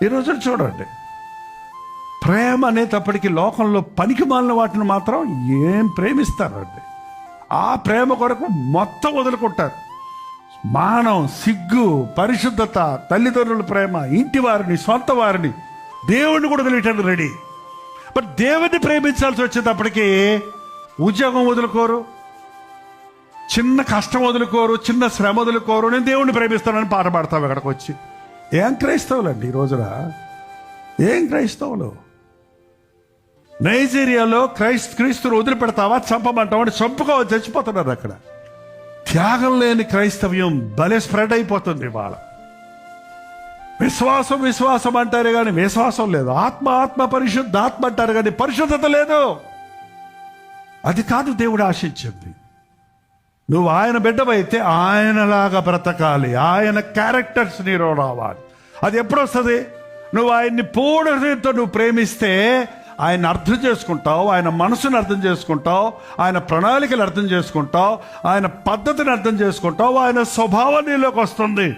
ఈరోజు చూడండి, ప్రేమ అనేటప్పటికీ లోకంలో పనికి మాలిన వాటిని మాత్రం ఏం ప్రేమిస్తారండి. ఆ ప్రేమ కొరకు మొత్తం వదులుకుంటారు. మానం, సిగ్గు, పరిశుద్ధత, తల్లిదండ్రుల ప్రేమ, ఇంటి వారిని, సొంత వారిని, దేవుడిని కూడా వదిలేయటానికి రెడీ. బట్ దేవుడిని ప్రేమించాల్సి వచ్చేటప్పటికి ఉద్యోగం వదులుకోరు, చిన్న కష్టం వదులుకోరు, చిన్న శ్రమ వదులుకోరు. నేను దేవుడిని ప్రేమిస్తానని పాట పాడతావు ఇక్కడికి వచ్చి. ఏం క్రైస్తవులండి ఈ రోజున? ఏం క్రైస్తవులు? నైజీరియాలో క్రీస్తుని వదిలిపెడతావా, చంపమంటావా అని చంపుకోవాలి, చచ్చిపోతున్నారు అక్కడ. త్యాగం లేని క్రైస్తవ్యం భలే స్ప్రెడ్ అయిపోతుంది ఇవాళ. విశ్వాసం విశ్వాసం అంటారు కానీ విశ్వాసం లేదు. ఆత్మ ఆత్మ పరిశుద్ధాత్మ అంటారు కానీ పరిశుద్ధత లేదు. అది కాదు దేవుడు ఆశించింది. నువ్వు ఆయన బిడ్డవైతే ఆయనలాగా బ్రతకాలి, ఆయన క్యారెక్టర్స్ నీలో రావాలి. అది ఎప్పుడు వస్తుంది? నువ్వు ఆయన్ని పూర్ణ హృదయంతో నువ్వు ప్రేమిస్తే ఆయన అర్థం చేసుకుంటావు, ఆయన మనసుని అర్థం చేసుకుంటావు, ఆయన ప్రణాళికలు అర్థం చేసుకుంటావు, ఆయన పద్ధతిని అర్థం చేసుకుంటావు, ఆయన స్వభావం నీలోకి వస్తుంది.